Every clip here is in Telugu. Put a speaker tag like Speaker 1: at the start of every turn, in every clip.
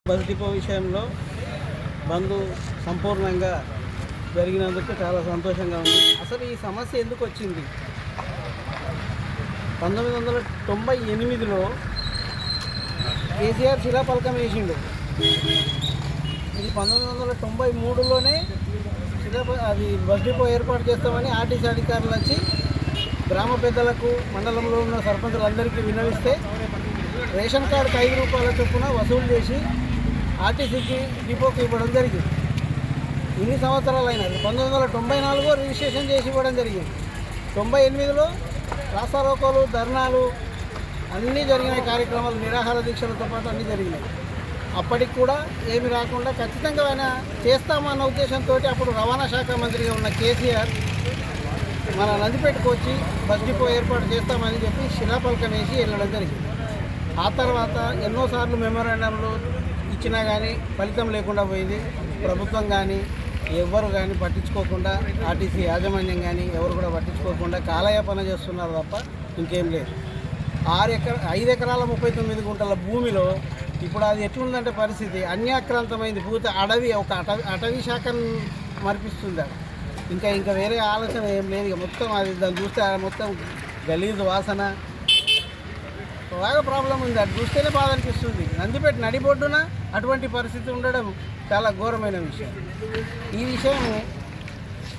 Speaker 1: బస్ డిపో విషయంలో బంద్ సంపూర్ణంగా జరిగినందుకు చాలా సంతోషంగా ఉంది. అసలు ఈ సమస్య ఎందుకు వచ్చింది? 1998లో కేసీఆర్ శిలాఫలకం వేసిండు. ఇది 1993లోనే అది బస్ డిపో ఏర్పాటు చేస్తామని ఆర్టీసీ అధికారులు వచ్చి గ్రామ పెద్దలకు, మండలంలో ఉన్న సర్పంచులందరికీ విన్నవిస్తే రేషన్ కార్డుకి 5 రూపాయల చొప్పున వసూలు చేసి ఆర్టీసీకి డిపోకి ఇవ్వడం జరిగింది. ఇన్ని సంవత్సరాలు అయినది. 1994లో రిజిస్ట్రేషన్ చేసి ఇవ్వడం జరిగింది. 98లో రాస్తారోకోలు, ధర్నాలు అన్నీ జరిగినాయి. కార్యక్రమాలు, నిరాహార దీక్షలతో పాటు అన్నీ జరిగినాయి. అప్పటికి కూడా ఏమి రాకుండా ఖచ్చితంగా ఆయన చేస్తామన్న ఉద్దేశంతో అప్పుడు రవాణా శాఖ మంత్రిగా ఉన్న కేసీఆర్ మన నందిపేటకు వచ్చి బస్ డిపో ఏర్పాటు చేస్తామని చెప్పి శిలాఫలకం వేసి వెళ్ళడం జరిగింది. ఆ తర్వాత ఎన్నోసార్లు మెమోరాండంలు ఇచ్చినా కానీ ఫలితం లేకుండా పోయింది. ప్రభుత్వం కానీ ఎవరు కానీ పట్టించుకోకుండా, ఆర్టీసీ యాజమాన్యం కానీ ఎవరు కూడా పట్టించుకోకుండా కాలయాపన చేస్తున్నారు తప్ప ఇంకేం లేదు. 5 ఎకరాల 39 గుంటల భూమిలో ఇప్పుడు అది ఎట్లుందంటే పరిస్థితి అన్యాక్రాంతమైంది. పూర్తి అడవి, ఒక అటవీ శాఖను మరిపిస్తుంది. ఇంకా వేరే ఆలోచన ఏం లేదు. ఇక మొత్తం అది దాన్ని చూస్తే మొత్తం గలీజు వాసన, బాగా ప్రాబ్లం ఉంది. అది చూస్తేనే బాధ అనిపిస్తుంది. నందిపేట నడిబొడ్డున అటువంటి పరిస్థితి ఉండడం చాలా ఘోరమైన విషయం. ఈ విషయం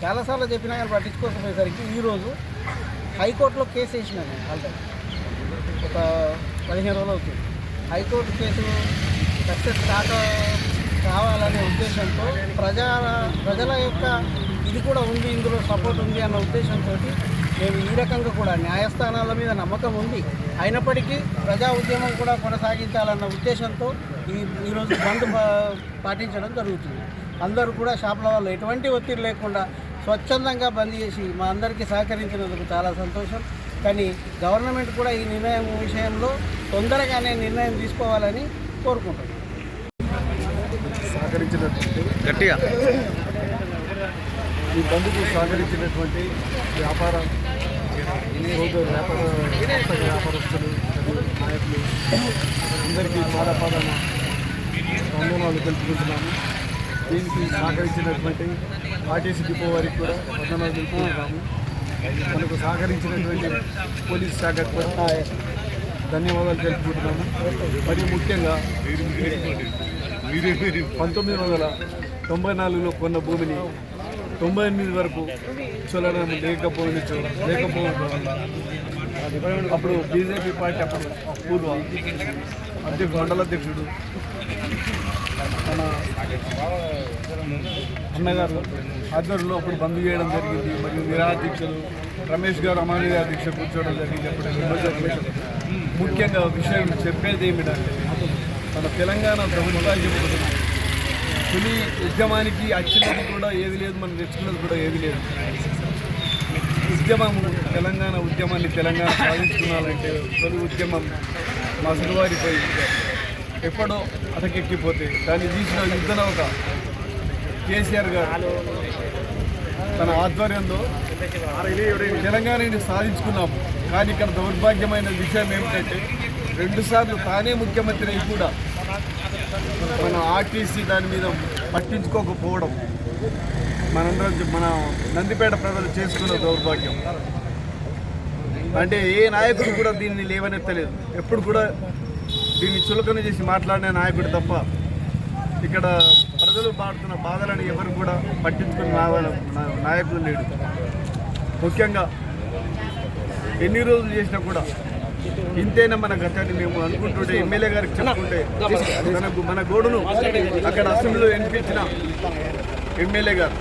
Speaker 1: చాలాసార్లు చెప్పినా కానీ పట్టించుకోకపోయేసరికి ఈరోజు హైకోర్టులో కేసు వేసినాను. ఆల్రెడీ ఒక 15 రోజులు అవుతుంది. హైకోర్టు కేసు సక్సెస్ కావాలనే ఉద్దేశంతో ప్రజల యొక్క ఇది కూడా ఉంది, ఇందులో సపోర్ట్ ఉంది అన్న ఉద్దేశంతో మేము ఈ రకంగా కూడా న్యాయస్థానాల మీద నమ్మకం ఉంది. అయినప్పటికీ ప్రజా ఉద్యమం కూడా కొనసాగించాలన్న ఉద్దేశంతో ఈరోజు బంద్ పాటించడం జరుగుతుంది. అందరూ కూడా షాపుల వాళ్ళు ఎటువంటి ఒత్తిడి లేకుండా స్వచ్ఛందంగా బంద్ చేసి మా అందరికీ సహకరించినందుకు చాలా సంతోషం. కానీ గవర్నమెంట్ కూడా ఈ నిర్ణయం విషయంలో తొందరగానే నిర్ణయం తీసుకోవాలని కోరుకుంటున్నాం.
Speaker 2: గట్టిగా
Speaker 3: ఈ బంద్కు సహకరించినటువంటి వ్యాపారస్తులు, నాయకులు అందరికీ పాదపాదన వందనాలు తెలుపుకుంటున్నాము. దీనికి సహకరించినటువంటి ఆర్టీసీ డిపో వారికి కూడా వందనాలు తెలుపుకుంటున్నాము. మనకు సహకరించినటువంటి పోలీస్ శాఖకు కూడా ధన్యవాదాలు తెలుపుకుంటున్నాము. మరియు ముఖ్యంగా 1994లో కొన్న భూమిని 98 వరకు చలనం లేకపోవడం అప్పుడు బీజేపీ పార్టీ అప్పుడు పూర్వ మండల అధ్యక్షుడు మన అన్నగారు ఆధ్వర్యంలో అప్పుడు బంద్ చేయడం జరిగింది. మరియు నిరాధ్యక్షులు రమేష్ గారు అమాని అధ్యక్ష కూర్చోవడం జరిగింది. అప్పుడు ముఖ్యంగా విషయం చెప్పేది ఏమిటంటే మన తెలంగాణ ప్రభుత్వం తొలి ఉద్యమానికి వచ్చినది కూడా ఏది లేదు, మనం తెచ్చుకున్నది కూడా ఏది లేదు. ఉద్యమం, తెలంగాణ ఉద్యమాన్ని తెలంగాణ సాధించుకున్నాలంటే తొలి ఉద్యమం మా సుడివారిపై ఎప్పుడో అటకెక్కిపోతే దాన్ని తీసిన యుద్ధనౌక కేసీఆర్ గారు తన ఆధ్వర్యంలో తెలంగాణని సాధించుకున్నాము. కానీ ఇక్కడ దౌర్భాగ్యమైన విషయం ఏమిటంటే 2 సార్లు తానే ముఖ్యమంత్రి అయి కూడా మన ఆర్టీసీ దాని మీద పట్టించుకోకపోవడం మన నందిపేట ప్రజలు చేసుకున్న దౌర్భాగ్యం. అంటే ఏ నాయకుడు కూడా దీన్ని లేవనెత్తలేదు. ఎప్పుడు కూడా దీన్ని చులకన చేసి మాట్లాడిన నాయకుడు తప్ప ఇక్కడ ప్రజలు పాడుతున్న బాధలను ఎవరు కూడా పట్టించుకుని నాయకుడు లేడు. ముఖ్యంగా ఎన్ని రోజులు చేసినా కూడా ఇంతేనా మన గతాన్ని మేము అనుకుంటుంటే ఎమ్మెల్యే గారికి చెప్పుకుంటే మన గోడును అక్కడ అసెంబ్లీలో వినిపించిన ఎమ్మెల్యే గారు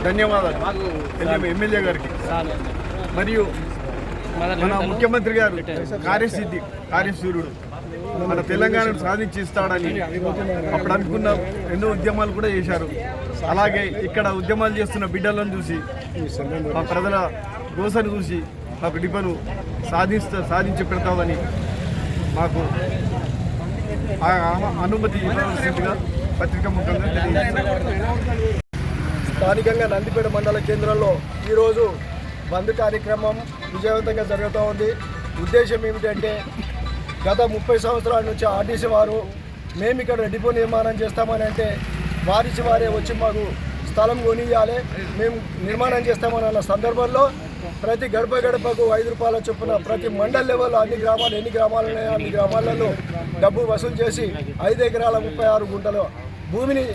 Speaker 3: ధన్యవాదాలు ఎమ్మెల్యే గారికి. మరియు మన ముఖ్యమంత్రి గారు కార్యశూరుడు మన తెలంగాణను సాధించి ఇస్తాడని అప్పుడు అనుకున్న ఎన్నో ఉద్యమాలు కూడా చేశారు. అలాగే ఇక్కడ ఉద్యమాలు చేస్తున్న బిడ్డలను చూసి, మా ప్రజల గోసను చూసి మాకు డిపోను సాధించి పెడతామని మాకు అనుమతి ఇవ్వాల్సిందిగా పత్రికా ముఖంగా తెలియజేస్తారు.
Speaker 4: స్థానికంగా నందిపేట మండల కేంద్రంలో ఈరోజు బంద్ కార్యక్రమం విజయవంతంగా జరుగుతూ ఉంది. ఉద్దేశం ఏమిటంటే గత 30 సంవత్సరాల నుంచి ఆర్టీసీ వారు మేము ఇక్కడ డిపో నిర్మాణం చేస్తామని అంటే వారిచి వారే వచ్చి మాకు స్థలం కొనియాలి, మేము నిర్మాణం చేస్తామని అన్న సందర్భంలో ప్రతి గడప గడపకు 5 రూపాయల చొప్పున ప్రతి మండల్ లెవెల్లో అన్ని గ్రామాలు ఎన్ని గ్రామాలు ఉన్నాయో అన్ని గ్రామాలలో డబ్బు వసూలు చేసి 5 ఎకరాల 36 గుంటల భూమిని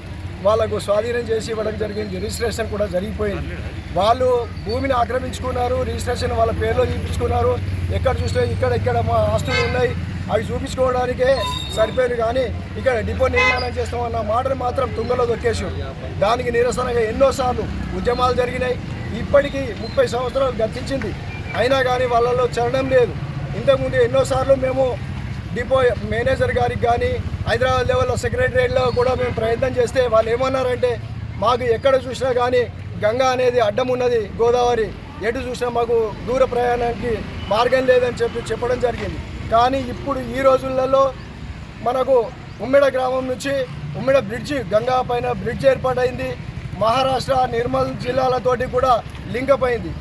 Speaker 4: వాళ్ళకు స్వాధీనం చేసి ఇవ్వడం జరిగింది. రిజిస్ట్రేషన్ కూడా జరిగిపోయింది. వాళ్ళు భూమిని ఆక్రమించుకున్నారు, రిజిస్ట్రేషన్ వాళ్ళ పేర్లో చూపించుకున్నారు. ఎక్కడ చూస్తే ఇక్కడ మా ఆస్తులు ఉన్నాయి అవి చూపించుకోవడానికే సరిపోయారు. కానీ ఇక్కడ డిపో నిర్మాణం చేస్తామన్న మాటను మాత్రం తుంగలో దొక్కేసి దానికి నిరసనగా ఎన్నోసార్లు ఉద్యమాలు జరిగినాయి. ఇప్పటికీ 30 సంవత్సరాలు గతించింది, అయినా కానీ వాళ్ళలో చలనం లేదు. ఇంతకుముందు ఎన్నోసార్లు మేము డిపో మేనేజర్ గారికి కానీ హైదరాబాద్ లెవెల్లో సెక్రటరియట్లో కూడా మేము ప్రయత్నం చేస్తే వాళ్ళు ఏమన్నారంటే మాకు ఎక్కడ చూసినా కానీ గంగా అనేది అడ్డం ఉన్నది, గోదావరి ఎటు చూసినా మాకు దూర ప్రయాణానికి మార్గం లేదని చెప్పడం జరిగింది. కానీ ఇప్పుడు ఈ రోజులలో మనకు ఉమ్మెడ గ్రామం నుంచి ఉమ్మెడ బ్రిడ్జి, గంగా పైన బ్రిడ్జ్ ఏర్పాటైంది. మహారాష్ట్ర నిర్మల్ జిల్లాలతోటి కూడా లింకప్ అయింది.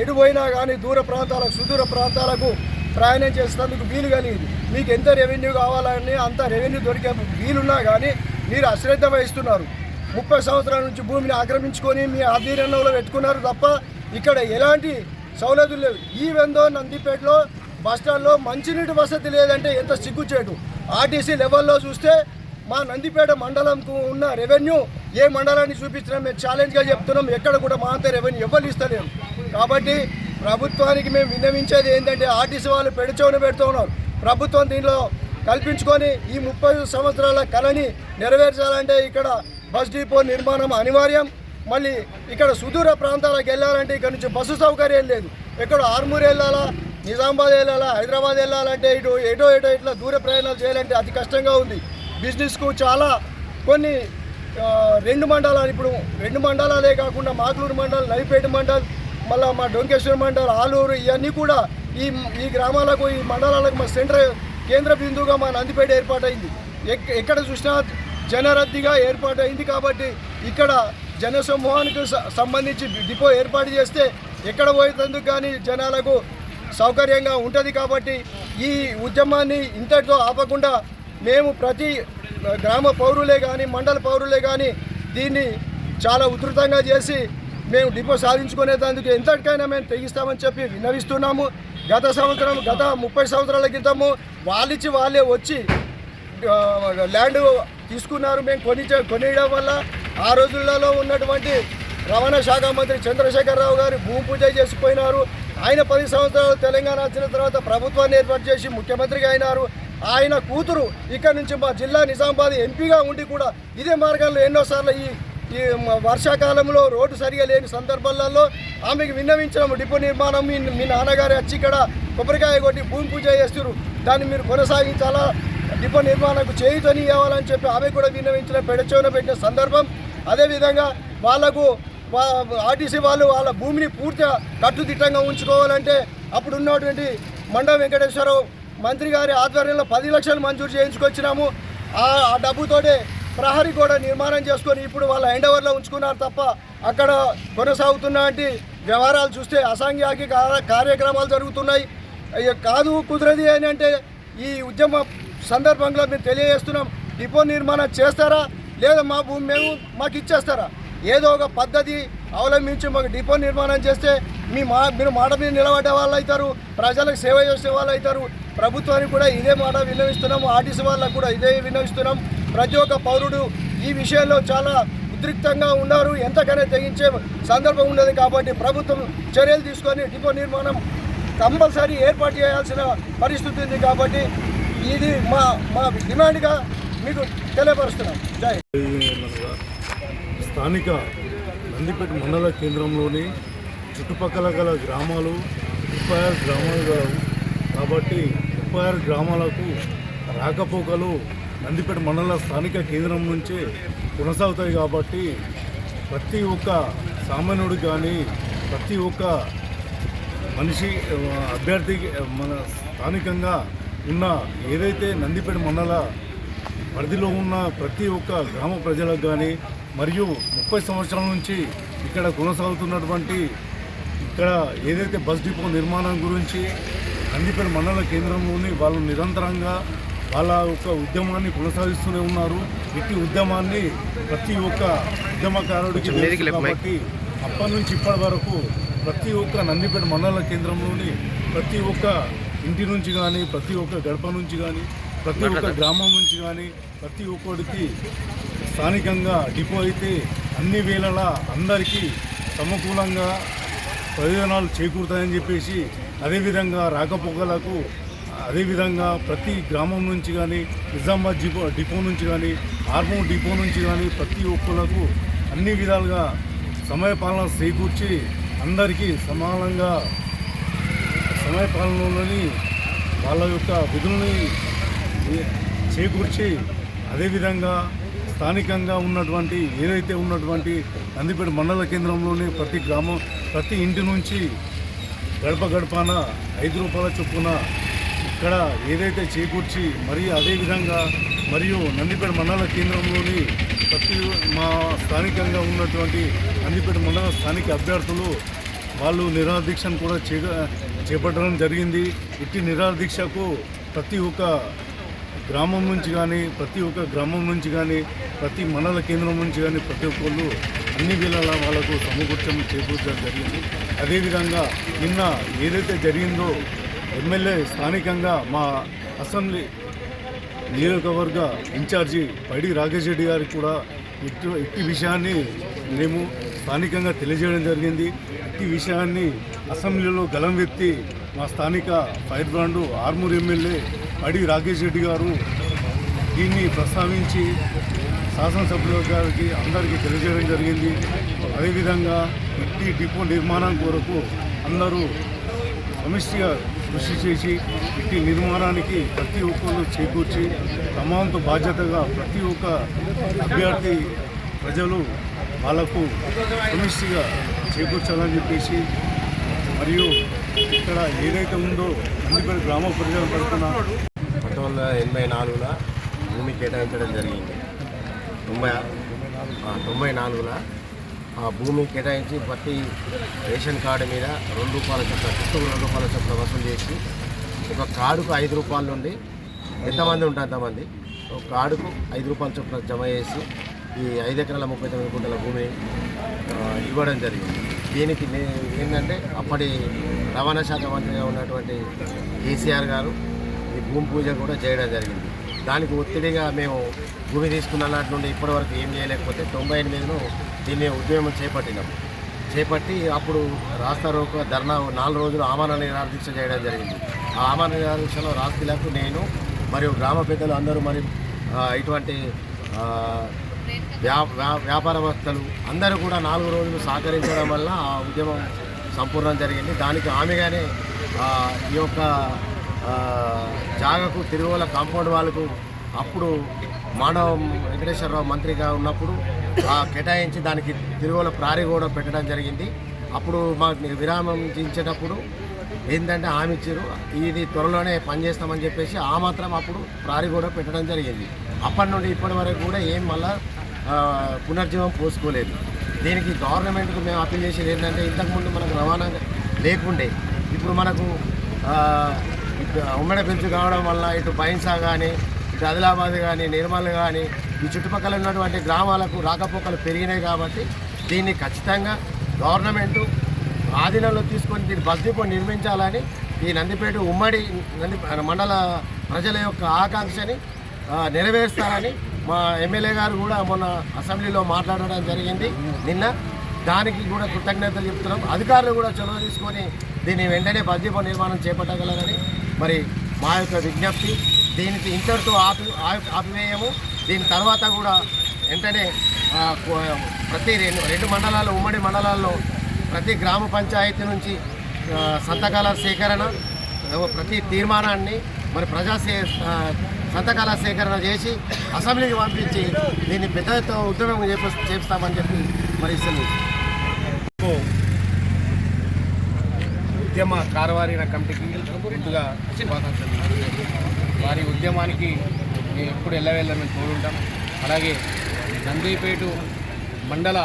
Speaker 4: ఎటు పోయినా కానీ దూర ప్రాంతాలకు సుదూర ప్రాంతాలకు ప్రయాణం చేసేందుకు వీలు కలిగింది. మీకు ఎంత రెవెన్యూ కావాలని అంత రెవెన్యూ దొరికే వీలున్నా కానీ మీరు అశ్రద్ధ వహిస్తున్నారు. 30 సంవత్సరాల నుంచి భూమిని ఆక్రమించుకొని మీ ఆధీనంలో పెట్టుకున్నారు తప్ప ఇక్కడ ఎలాంటి సౌలతులు లేవు. ఈవెందో నందిపేటలో బస్టాండ్లో మంచినీటి వసతి లేదంటే ఎంత సిగ్గుచేటు. ఆర్టీసీ లెవెల్లో చూస్తే మా నందిపేట మండలంకు ఉన్న రెవెన్యూ ఏ మండలాన్ని చూపించినా మేము ఛాలెంజ్గా చెప్తున్నాం, ఎక్కడ కూడా మా అంత రెవెన్యూ ఎవరు ఇస్తలేము. కాబట్టి ప్రభుత్వానికి మేము విన్నవించేది ఏంటంటే ఆర్టీసీ వాళ్ళు పెడచోన పెడుతూ ఉన్నారు. ప్రభుత్వం దీనిలో కల్పించుకొని ఈ 30 సంవత్సరాల కళని నెరవేర్చాలంటే ఇక్కడ బస్ డిపో నిర్మాణం అనివార్యం. మళ్ళీ ఇక్కడ సుదూర ప్రాంతాలకు వెళ్ళాలంటే ఇక్కడ నుంచి బస్సు సౌకర్యం లేదు. ఎక్కడ ఆర్మూర్ వెళ్ళాలా, నిజామాబాద్ వెళ్ళాలా, హైదరాబాద్ వెళ్ళాలంటే ఏటో ఇట్లా దూర ప్రయాణాలు చేయాలంటే అతి కష్టంగా ఉంది. బిజినెస్కు చాలా కొన్ని 2 మండలాలు, ఇప్పుడు 2 మండలాలే కాకుండా మాగ్లూరు మండలం, నవిపేట మండలం, మళ్ళీ మా డొంకేశ్వర మండలం, ఆలూరు, ఇవన్నీ కూడా ఈ గ్రామాలకు ఈ మండలాలకు మా కేంద్ర బిందువుగా మా నందిపేట ఏర్పాటైంది. ఎక్కడ చూసినా జనరద్దీగా ఏర్పాటైంది. కాబట్టి ఇక్కడ జనసమూహానికి సంబంధించి డిపో ఏర్పాటు చేస్తే ఎక్కడ పోయేందుకు కానీ జనాలకు సౌకర్యంగా ఉంటుంది. కాబట్టి ఈ ఉద్యమాన్ని ఇంతటితో ఆపకుండా మేము ప్రతి గ్రామ పౌరులే కానీ మండల పౌరులే కానీ దీన్ని చాలా ఉధృతంగా చేసి మేము డిపో సాధించుకునేందుకు ఎంతటికైనా మేము తెగిస్తామని చెప్పి విన్నవిస్తున్నాము. గత 30 సంవత్సరాల క్రితము వాళ్ళే వచ్చి ల్యాండ్ తీసుకున్నారు. మేము కొనియడం వల్ల ఆ రోజులలో ఉన్నటువంటి రవాణా శాఖ మంత్రి చంద్రశేఖరరావు గారు భూమి పూజ చేసిపోయినారు. ఆయన 10 సంవత్సరాలు తెలంగాణ వచ్చిన తర్వాత ప్రభుత్వాన్ని ఏర్పాటు చేసి ముఖ్యమంత్రిగా అయినారు. ఆయన కూతురు ఇక్కడ నుంచి మా జిల్లా నిజామాబాద్ ఎంపీగా ఉండి కూడా ఇదే మార్గంలో ఎన్నోసార్లు ఈ వర్షాకాలంలో రోడ్డు సరిగా లేని సందర్భాలలో ఆమెకు విన్నవించడం డిపో నిర్మాణం మీ నాన్నగారు వచ్చి ఇక్కడ కొబ్బరికాయ కొట్టి భూమి పూజ చేస్తారు, దాన్ని మీరు కొనసాగించాలా, డిపో నిర్మాణకు చేయుతని ఇవ్వాలని చెప్పి ఆమె కూడా విన్నవించిన పెడచోన పెట్టిన సందర్భం. అదేవిధంగా వాళ్లకు ఆర్టీసీ వాళ్ళు వాళ్ళ భూమిని పూర్తిగా కట్టుదిట్టంగా ఉంచుకోవాలంటే అప్పుడు ఉన్నటువంటి మండవ వెంకటేశ్వరరావు మంత్రి గారి ఆధ్వర్యంలో 10 లక్షలు మంజూరు చేయించుకొచ్చినాము. ఆ డబ్బుతోటే ప్రహరీ కూడా నిర్మాణం చేసుకొని ఇప్పుడు వాళ్ళ హ్యాండ్ఓవర్లో ఉంచుకున్నారు తప్ప అక్కడ కొనసాగుతున్నటువంటి వ్యవహారాలు చూస్తే అసాంఘిక కార్యక్రమాలు జరుగుతున్నాయి. కాదు కుదరది అని అంటే ఈ ఉద్యమ సందర్భంలో మేము తెలియజేస్తున్నాం, డిపో నిర్మాణం చేస్తారా లేదా మా భూమి మాకు ఇచ్చేస్తారా? ఏదో ఒక పద్ధతి అవలంబించి మాకు డిపో నిర్మాణం చేస్తే మీరు మాట మీద నిలబడే వాళ్ళు అవుతారు, ప్రజలకు సేవ చేసే వాళ్ళు అవుతారు. ప్రభుత్వానికి కూడా ఇదే మాట విన్నవిస్తున్నాము, ఆర్టీసీ వాళ్ళకు కూడా ఇదే విన్నవిస్తున్నాం. ప్రతి ఒక్క పౌరుడు ఈ విషయంలో చాలా ఉద్రిక్తంగా ఉన్నారు, ఎంతకైనా తెగించే సందర్భం ఉన్నది. కాబట్టి ప్రభుత్వం చర్యలు తీసుకొని డిపో నిర్మాణం కంపల్సరీ ఏర్పాటు చేయాల్సిన పరిస్థితి ఉంది. కాబట్టి ఇది మా డిమాండ్గా మీకు తెలియపరుస్తున్నాం. జై.
Speaker 2: స్థానిక నందిపేట మండల కేంద్రంలోని చుట్టుపక్కల గల గ్రామాలు 36 గ్రామాలు గలవు. కాబట్టి 36 గ్రామాలకు రాకపోకలు నందిపేట మండల స్థానిక కేంద్రం నుంచే కొనసాగుతాయి. కాబట్టి ప్రతి ఒక్క సామాన్యుడు కానీ ప్రతి ఒక్క మనిషి అభ్యర్థి మన స్థానికంగా ఉన్న ఏదైతే నందిపేట మండల పరిధిలో ఉన్న ప్రతి ఒక్క గ్రామ ప్రజలకు కానీ మరియు 30 సంవత్సరాల నుంచి ఇక్కడ కొనసాగుతున్నటువంటి ఇక్కడ ఏదైతే బస్ డిపో నిర్మాణం గురించి నందిపేట మండల కేంద్రంలోని వాళ్ళు నిరంతరంగా వాళ్ళ యొక్క ఉద్యమాన్ని కొనసాగిస్తూనే ఉన్నారు. ఇట్టి ఉద్యమాన్ని ప్రతి ఒక్క ఉద్యమకారుడికి తెలుసు కాబట్టి అప్పటి నుంచి ఇప్పటి వరకు ప్రతి ఒక్క నందిపేట మండల కేంద్రంలోని ప్రతి ఒక్క ఇంటి నుంచి కానీ, ప్రతి ఒక్క గడప నుంచి కానీ, ప్రతి ఒక్క గ్రామం నుంచి కానీ ప్రతి ఒక్కడికి స్థానికంగా డిపో అయితే అన్ని వేళలా అందరికీ సమకూలంగా ప్రయోజనాలు చేకూరుతాయని చెప్పేసి, అదేవిధంగా రాకపోకలకు, అదేవిధంగా ప్రతి గ్రామం నుంచి కానీ, నిజామాబాద్ డిపో నుంచి కానీ, ఆర్మూర్ డిపో నుంచి కానీ ప్రతి ఒక్కరికి అన్ని విధాలుగా సమయపాలన చేకూర్చి అందరికీ సమానంగా సమయపాలనలోని వాళ్ళ యొక్క విధుల్ని చేకూర్చి, అదేవిధంగా స్థానికంగా ఉన్నటువంటి ఏదైతే ఉన్నటువంటి నందిపేట మండల కేంద్రంలోని ప్రతి గ్రామం, ప్రతి ఇంటి నుంచి గడప గడపాన 5 రూపాయల చొప్పున ఇక్కడ ఏదైతే చేకూర్చి, మరియు అదేవిధంగా మరియు నందిపేట మండల కేంద్రంలోని ప్రతి మా స్థానికంగా ఉన్నటువంటి నందిపేట మండల స్థానిక అభ్యర్థులు వాళ్ళు నిరాదీక్షను కూడా చేపట్టడం జరిగింది. ఇట్టి నిరాదీక్షకు ప్రతి ఒక్క గ్రామం నుంచి కానీ, ప్రతి ఒక్క గ్రామం నుంచి కానీ, ప్రతి మండల కేంద్రం నుంచి కానీ ప్రతి ఒక్కళ్ళు అన్ని వేళలా వాళ్ళకు సమకూర్చడం చేకూర్చడం జరిగింది. అదేవిధంగా నిన్న ఏదైతే జరిగిందో ఎమ్మెల్యే స్థానికంగా మా అసెంబ్లీ నియోజకవర్గ ఇన్ఛార్జి పైడి రాకేష్ రెడ్డి గారికి కూడా ఇట్టి విషయాన్ని మేము స్థానికంగా తెలియజేయడం జరిగింది. ఇట్టి విషయాన్ని అసెంబ్లీలో గలం ఎత్తి మా స్థానిక ఫైర్ బ్రాండ్ ఆర్మూర్ ఎమ్మెల్యే పైడి రాకేష్ రెడ్డి గారు దీన్ని ప్రస్తావించి శాసనసభ్యుల గారికి అందరికీ తెలియజేయడం జరిగింది. అదేవిధంగా ఇట్టి డిపో నిర్మాణం కొరకు అందరూ సమిష్టిగా కృషి చేసి ఇట్టి నిర్మాణానికి ప్రతి ఒక్కరు చేకూర్చి తమంతో బాధ్యతగా ప్రతి ఒక్క అభ్యర్థి ప్రజలు వాళ్లకు సమిష్టిగా చేకూర్చాలని చెప్పేసి, మరియు ఇక్కడ ఏదైతే ఉందో నందిపేట గ్రామ ప్రజల తరఫున
Speaker 5: 1984లో భూమి కేటాయించడం జరిగింది. 94లో ఆ భూమి కేటాయించి ప్రతి రేషన్ కార్డు మీద 2 రూపాయల చొప్పున, చుట్టూ 2 రూపాయల చొప్పున వసూలు చేసి ఒక కార్డుకు 5 రూపాయల నుండి ఎంతమంది ఉంటే అంతమంది ఒక కార్డుకు 5 రూపాయల చొప్పున జమ చేసి ఈ 5 ఎకరాల 39 గుంటల భూమి ఇవ్వడం జరిగింది. దీనికి ఏంటంటే అప్పటి రవాణా శాఖ మంత్రిగా ఉన్నటువంటి కేసీఆర్ గారు ఈ భూమి పూజ కూడా చేయడం జరిగింది. దానికి ఒత్తిడిగా మేము భూమి తీసుకున్న నాటి నుండి ఇప్పటివరకు ఏం చేయలేకపోతే 98లో దీన్ని ఉద్యమం చేపట్టి అప్పుడు రాస్తారోకో ధర్నా 4 రోజులు ఆమరణ నిరాదీక్ష చేయడం జరిగింది. ఆ ఆమరణ నిరాదీక్షలో రాష్ట్రీయులకు నేను మరియు గ్రామ పెద్దలు అందరూ మరి ఇటువంటి వ్యాపారవేత్తలు అందరూ కూడా 4 రోజులు సహకరించడం వల్ల ఆ ఉద్యమం సంపూర్ణం జరిగింది. దానికి ఆమెగానే ఈ యొక్క జాగకు తిరువల కాంపౌండ్ వాళ్ళకు అప్పుడు మానవ వెంకటేశ్వరరావు మంత్రిగా ఉన్నప్పుడు కేటాయించి దానికి తిరువల ప్రారీ కూడా పెట్టడం జరిగింది. అప్పుడు మాకు విరామం ఇచ్చేటప్పుడు ఏంటంటే హామీ ఇచ్చారు, ఇది త్వరలోనే పనిచేస్తామని చెప్పేసి ఆ మాత్రం అప్పుడు ప్రారీ కూడా పెట్టడం జరిగింది. అప్పటి నుండి ఇప్పటి వరకు కూడా ఏం మళ్ళా పునర్జీవం పోసుకోలేదు. దీనికి గవర్నమెంట్కు మేము అప్పీల్ చేసేది ఏంటంటే ఇంతకుముందు మనకు రవాణా లేకుండే ఇప్పుడు మనకు ఉమ్మడి పెంచు కావడం వల్ల ఇటు బైన్సా కానీ, ఇటు ఆదిలాబాద్ కానీ, నిర్మల్ కానీ ఈ చుట్టుపక్కల ఉన్నటువంటి గ్రామాలకు రాకపోకలు పెరిగినాయి. కాబట్టి దీన్ని ఖచ్చితంగా గవర్నమెంటు ఆధీనంలో తీసుకొని దీన్ని బస్ డిపో నిర్మించాలని ఈ నందిపేట ఉమ్మడి మండల ప్రజల యొక్క ఆకాంక్షని నెరవేరుస్తారని మా ఎమ్మెల్యే గారు కూడా మొన్న అసెంబ్లీలో మాట్లాడడం జరిగింది నిన్న. దానికి కూడా కృతజ్ఞతలు చెప్తున్నాం. అధికారులు కూడా చొరవ తీసుకొని దీన్ని వెంటనే బస్ డిపో నిర్మాణం చేపట్టగలరని మరి మా యొక్క విజ్ఞప్తి. దీనికి ఇంతటితో ఆపివేయము. దీని తర్వాత కూడా వెంటనే ప్రతి రెండు మండలాలు ఉమ్మడి మండలాల్లో ప్రతి గ్రామ పంచాయతీ నుంచి సంతకాల సేకరణ, ప్రతి తీర్మానాన్ని మరి సంతకాల సేకరణ చేసి అసెంబ్లీకి పంపించి దీన్ని పెద్ద ఎత్తున ఉద్యమం చేస్తామని చెప్పి మరి
Speaker 3: ఉద్యమ కార్యవాహన కమిటీకి ముందుగా శుభాకాంక్షలు. వారి ఉద్యమానికి మేము ఎప్పుడు ఎల్లవేళ్ళని తోడుంటాం. అలాగే నందిపేట మండల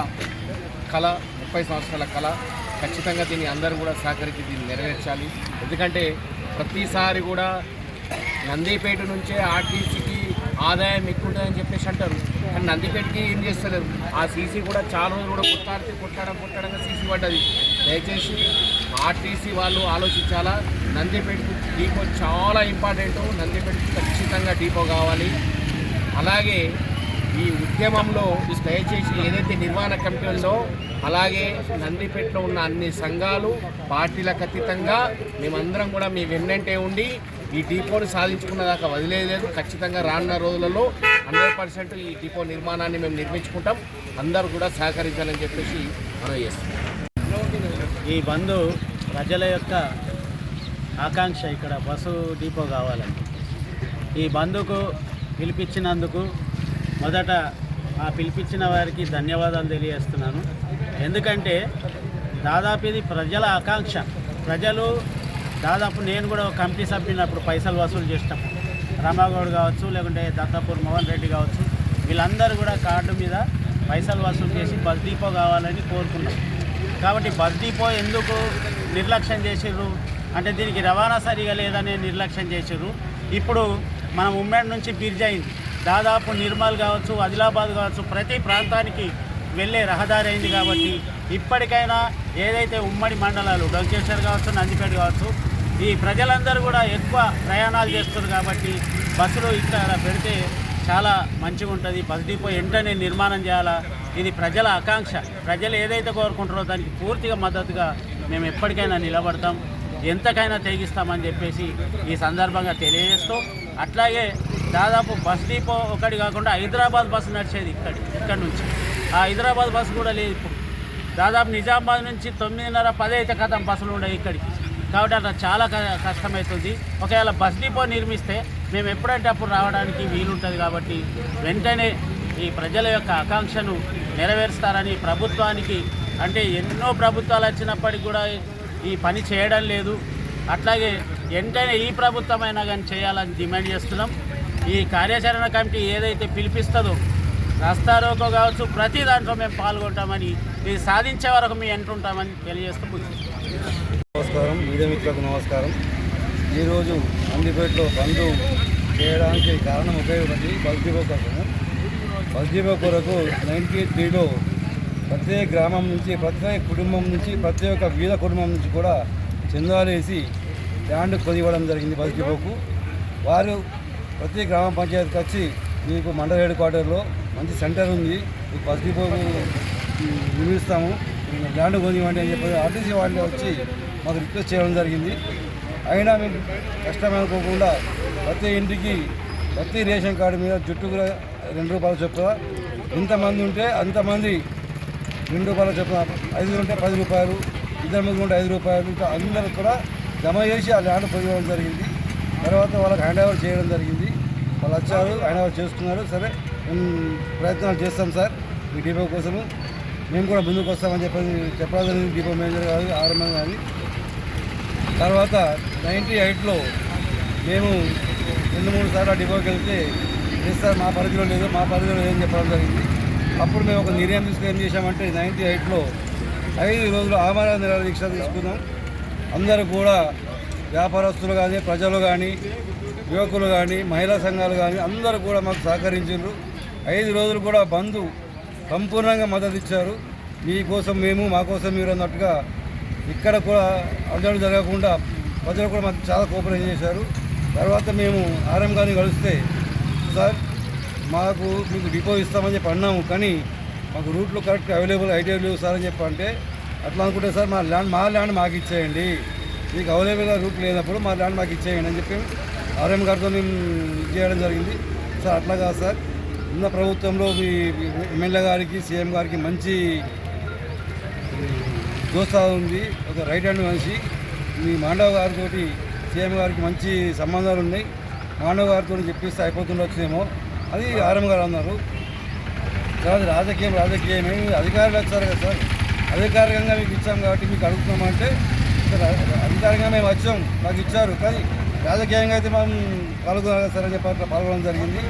Speaker 3: కళ 30 సంవత్సరాల కళ, ఖచ్చితంగా దీన్ని అందరూ కూడా సహకరించి దీన్ని నెరవేర్చాలి. ఎందుకంటే ప్రతిసారి కూడా
Speaker 6: నందిపేట నుంచే ఆర్టీసీకి ఆదాయం ఎక్కువ ఉంటుందని చెప్పేసి అంటారు, కానీ నందిపేటకి ఏం చేస్తలేరు. ఆ సీసీ కూడా చాలా రోజులు కూడా కొట్టడంగా సీసీ పడ్డది. దయచేసి ఆర్టీసీ వాళ్ళు ఆలోచించాలా. నందిపేటకు డిపో చాలా ఇంపార్టెంట్, నందిపేటకు ఖచ్చితంగా డిపో కావాలి. అలాగే ఈ ఉద్యమంలో దయచేసి ఏదైతే నిర్వహణ కమిటీ ఉందో అలాగే నందిపేటలో ఉన్న అన్ని సంఘాలు పార్టీలకు అతీతంగా మేమందరం కూడా మీ వెన్నంటే ఉండి ఈ డిపోను సాధించుకున్న దాకా వదిలేదు. ఖచ్చితంగా రానున్న రోజులలో 100% ఈ డిపో నిర్మాణాన్ని మేము నిర్మించుకుంటాం. అందరూ కూడా సహకరించాలని చెప్పేసి మనం చేస్తాం.
Speaker 7: ఈ బంధు ప్రజల యొక్క ఆకాంక్ష, ఇక్కడ బస్సు డిపో కావాలని. ఈ బంధుకు పిలిపించినందుకు మొదట ఆ పిలిపించిన వారికి ధన్యవాదాలు తెలియజేస్తున్నాను. ఎందుకంటే దాదాపు ఇది ప్రజల ఆకాంక్ష. ప్రజలు దాదాపు నేను కూడా ఒక కమిటీ సభ్యునప్పుడు పైసలు వసూలు చేసినప్పుడు రామాగౌడ్ కావచ్చు, లేకుంటే దత్తాపూర్ మోహన్ రెడ్డి కావచ్చు, వీళ్ళందరూ కూడా కార్డు మీద పైసలు వసూలు చేసి బస్ డిపో కావాలని కోరుకున్నాం. కాబట్టి బస్ డిపో ఎందుకు నిర్లక్ష్యం చేసిర్రు అంటే దీనికి రవాణా సరిగా లేదని నిర్లక్ష్యం చేసిర్రు. ఇప్పుడు మనం ఉమ్మడి నుంచి బ్రిడ్జ్ అయింది, దాదాపు నిర్మల్ కావచ్చు, ఆదిలాబాద్ కావచ్చు, ప్రతి ప్రాంతానికి వెళ్ళే రహదారి అయింది. కాబట్టి ఇప్పటికైనా ఏదైతే ఉమ్మడి మండలాలు డొంకేశ్వర్ కావచ్చు, నందిపేట కావచ్చు, ఈ ప్రజలందరూ కూడా ఎక్కువ ప్రయాణాలు చేస్తున్నారు. కాబట్టి బస్సులు ఇక్కడ పెడితే చాలా మంచిగా ఉంటుంది. బస్ డిపో వెంటనే నిర్మాణం చేయాలా, ఇది ప్రజల ఆకాంక్ష. ప్రజలు ఏదైతే కోరుకుంటారో దానికి పూర్తిగా మద్దతుగా మేము ఎప్పటికైనా నిలబడతాం, ఎంతకైనా తెగిస్తామని చెప్పేసి ఈ సందర్భంగా తెలియజేస్తూ, అట్లాగే దాదాపు బస్ డిపో ఒకటి కాకుండా హైదరాబాద్ బస్సు నడిచేది ఇక్కడ నుంచి. ఆ హైదరాబాద్ బస్సు కూడా లేదు ఇప్పుడు. దాదాపు నిజామాబాద్ నుంచి 9:30-10 అయితే కథం బస్సులు ఉండవు ఇక్కడికి. కాబట్టి అట్లా చాలా కష్టమవుతుంది. ఒకవేళ బస్ డిపో నిర్మిస్తే మేము ఎప్పుడంటే అప్పుడు రావడానికి వీలుంటుంది. కాబట్టి వెంటనే ఈ ప్రజల యొక్క ఆకాంక్షను నెరవేరుస్తారని ప్రభుత్వానికి, అంటే ఎన్నో ప్రభుత్వాలు వచ్చినప్పటికి కూడా ఈ పని చేయడం లేదు. అట్లాగే వెంటనే ఈ ప్రభుత్వమైనా కానీ చేయాలని డిమాండ్ చేస్తున్నాం. ఈ కార్యాచరణ కమిటీ ఏదైతే పిలిపిస్తుందో రాస్తారోకో కావచ్చు, ప్రతి దాంట్లో మేము పాల్గొంటామని, ఇది సాధించే వరకు మేము ఎంటుంటామని తెలియజేస్తూ
Speaker 8: నమస్కారం. మీడియా మిత్రులకు నమస్కారం. ఈరోజు నందిపేటలో బంధు చేయడానికి కారణం ఒకే ఒకటి, బస్ డిపో కోసము. బస్ డిపో కొరకు 93లో ప్రత్యేక గ్రామం నుంచి, ప్రత్యేక కుటుంబం నుంచి, ప్రత్యేక వీధ కుటుంబం నుంచి కూడా చందాలు వేసి ల్యాండ్ కొనివ్వడం జరిగింది బస్ డిపోకు. వారు ప్రతి గ్రామ పంచాయతీకి వచ్చి మీకు మండల హెడ్ క్వార్టర్లో మంచి సెంటర్ ఉంది, మీకు బస్ డిపో నిర్మిస్తాము, ల్యాండ్ కొనివ్వండి అని చెప్పి ఆర్టీసీ వాళ్ళే వచ్చి మాకు రిక్వెస్ట్ చేయడం జరిగింది. అయినా మేము కష్టమనుకోకుండా ప్రతి ఇంటికి ప్రతి రేషన్ కార్డు మీద జుట్టుకు 2 రూపాయల చొప్పున, ఎంతమంది ఉంటే అంతమంది 2 రూపాయల చొప్పున, 5 ఉంటే 10 రూపాయలు, 2 మంది ఉంటే 5 రూపాయలు, ఇంకా అందరూ కూడా జమ చేసి ఆ ల్యాండ్ పొందడం జరిగింది. తర్వాత వాళ్ళకి హ్యాండ్ ఓవర్ చేయడం జరిగింది. వాళ్ళు వచ్చారు, హ్యాండ్ ఓవర్ చేసుకున్నారు. సరే మేము ప్రయత్నాలు చేస్తాం సార్ ఈ డిపో కోసము, మేము కూడా ముందుకు వస్తామని చెప్పాలని డిపో మేనేజర్ కాదు, ఆర్ఎంఎం కానీ. తర్వాత 98లో మేము 2-3 సార్లు ఆ డిపోకి వెళ్తే లేదు సార్ మా పరిధిలో లేదు, మా పరిధిలో లేదని చెప్పడం జరిగింది. అప్పుడు మేము ఒక నిర్ణయం తీసుకుని ఏం చేశామంటే 98లో 5 రోజులు ఆమరణ నిరాహార దీక్ష తీసుకున్నాం. అందరూ కూడా వ్యాపారస్తులు కానీ, ప్రజలు కానీ, యువకులు కానీ, మహిళా సంఘాలు కానీ అందరూ కూడా మాకు సహకరించారు. 5 రోజులు కూడా బంధు సంపూర్ణంగా మద్దతు ఇచ్చారు. మీకోసం మేము, మా కోసం మీరు అన్నట్టుగా ఇక్కడ కూడా అర్జుడు జరగకుండా ప్రజలు కూడా మాకు చాలా కోఆపరేషన్ చేశారు. తర్వాత మేము ఆర్ఎం గారిని కలిస్తే, సార్ మాకు మీకు డిపో ఇస్తామని చెప్పి అన్నాము, కానీ మాకు రూట్లో కరెక్ట్ అవైలబుల్ ఐడియా లేవు సార్ అని చెప్పి అంటే, అట్లా అనుకుంటే సార్ మా ల్యాండ్ మాకు ఇచ్చేయండి, మీకు అవైలబుల్గా రూట్ లేనప్పుడు మా ల్యాండ్ మాకు ఇచ్చేయండి అని చెప్పి ఆర్ఎం గారితో మేము చేయడం జరిగింది. సార్ అట్లా కాదు సార్, ఉన్న ప్రభుత్వంలో మీ ఎమ్మెల్యే గారికి, సీఎం గారికి మంచి దోస్తా ఉంది, ఒక రైట్ హ్యాండ్ మనిషి. మీ మాండవ్ గారితో సీఎం గారికి మంచి సంబంధాలు ఉన్నాయి, మాండవ్ గారితో చెప్పిస్తే అయిపోతుండొచ్చేమో అది ఆర్ఎం గారు అన్నారు. తర్వాత రాజకీయమే అధికారులు వచ్చారు కదా సార్, అధికారికంగా మీకు ఇచ్చాం కాబట్టి మీకు అడుగుతున్నామంటే, అధికారికంగా మేము వచ్చాం మాకు ఇచ్చారు, కానీ రాజకీయంగా అయితే మనం పాల్గొనాలి సార్ అని చెప్పి అట్లా పాల్గొనడం జరిగింది.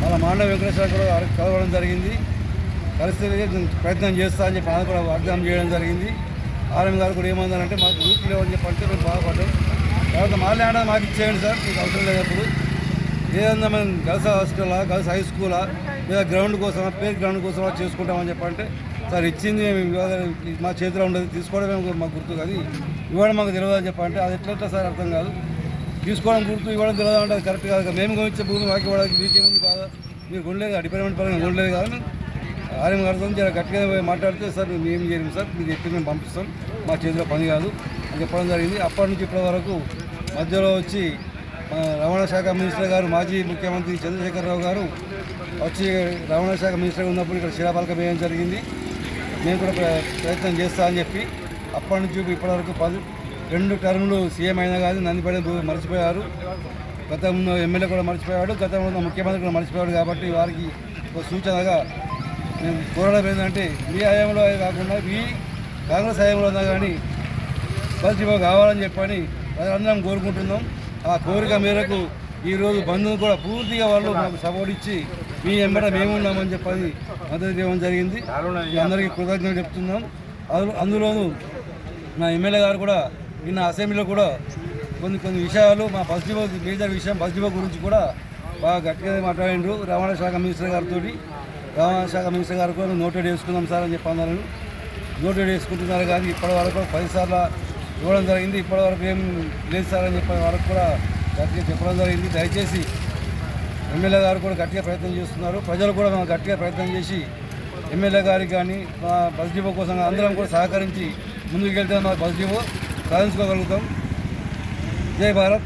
Speaker 8: మన మాండవ వెంకటేశ్వర కూడా కలవడం జరిగింది. పరిస్థితి ప్రయత్నం చేస్తా అని చెప్పి ఆయన కూడా వాగ్దానం చేయడం జరిగింది. ఆర్ఎం గారు కూడా ఏమన్నారంటే మాకు రూట్ లేవని చెప్పి అంటే మేము బాధపడ్డాం. తర్వాత మాట్లాడ మాకు ఇచ్చేయండి సార్, మీకు అవసరం లేనప్పుడు. ఏదన్నా మేము గర్ల్స్ హాస్టలా, గర్ల్స్ హై స్కూలా, లేదా గ్రౌండ్ కోసమా, ప్లే గ్రౌండ్ కోసమా చేసుకుంటామని చెప్పంటే, సార్ ఇచ్చింది మేము మా చేతిలో ఉండదు, తీసుకోవడమే మాకు గుర్తు, కానీ ఇవ్వడం మాకు తెలియదు అని చెప్పంటే అది ఎట్లా సార్ అర్థం కాదు. తీసుకోవడం గుర్తు, ఇవ్వడం తెలియదు అంటే అది కరెక్ట్ కాదు. మేము కొనిచ్చే భూమి మాకు ఇవ్వడానికి మీకేముంది బాధ? మీరు కొనలేదు, డిపార్ట్మెంట్ పరంగా కొనలేదు కానీ ఆర్ఎం గారితో జర గట్టిగా మాట్లాడితే, సార్ మేము ఏం చేయము సార్, మీకు చెప్పి మేము పంపిస్తాం, మా చేతిలో పని కాదు అని చెప్పడం జరిగింది. అప్పటి నుంచి ఇప్పటి వరకు మధ్యలో వచ్చి రవాణా శాఖ మినిస్టర్ గారు, మాజీ ముఖ్యమంత్రి చంద్రశేఖరరావు గారు వచ్చి రవాణా శాఖ మినిస్టర్గా ఉన్నప్పుడు ఇక్కడ శిలాఫలకం వేయడం జరిగింది. మేము కూడా ప్రయత్నం చేస్తా అని చెప్పి అప్పటి నుంచి ఇప్పటివరకు 2 టర్ములు సీఎం అయినా కానీ నందిపేట మర్చిపోయారు. గతంలో ఎమ్మెల్యే కూడా మర్చిపోయాడు, గతంలో ముఖ్యమంత్రి కూడా మర్చిపోయాడు. కాబట్టి వారికి ఒక సూచనగా మేము కోరడం ఏంటంటే, మీ హయాంలో కాకుండా మీ కాంగ్రెస్ హయాంలో ఉన్నా కానీ బస్ డిపో కావాలని చెప్పని అందరం కోరుకుంటున్నాం. ఆ కోరిక మేరకు ఈరోజు బంధువులు కూడా పూర్తిగా వాళ్ళు మాకు సపోర్ట్ ఇచ్చి మీ ఎంబడ మేము ఉన్నామని చెప్పని మద్దతు ఇవ్వడం జరిగింది. అందరికీ కృతజ్ఞతలు చెప్తున్నాం. అందులోనూ నా ఎమ్మెల్యే గారు కూడా నిన్న అసెంబ్లీలో కూడా కొన్ని విషయాలు మా బస్ డిపో మేజర్ విషయం బస్ డిపో గురించి కూడా బాగా గట్టిగా మాట్లాడిండ్రు. రవాణా శాఖ మినిస్టర్ గారితో రవాణా శాఖ మినిస్టర్ గారు కూడా నోటెడ్ చేసుకుందాం సార్ అని చెప్పన్నారు. నోటెడ్ చేసుకుంటున్నారు కానీ ఇప్పటి వరకు 10 సార్లు ఇవ్వడం జరిగింది. ఇప్పటివరకు ఏం లేదు సార్ అని చెప్పిన వరకు కూడా గట్టిగా చెప్పడం జరిగింది. దయచేసి ఎమ్మెల్యే గారు కూడా గట్టిగా ప్రయత్నం చేస్తున్నారు. ప్రజలు కూడా మనం గట్టిగా ప్రయత్నం చేసి ఎమ్మెల్యే గారికి కానీ మా బస్ డిపో కోసం అందరం కూడా సహకరించి ముందుకు వెళ్తే మా బస్ డిపో సాధించుకోగలుగుతాం. జై భారత్.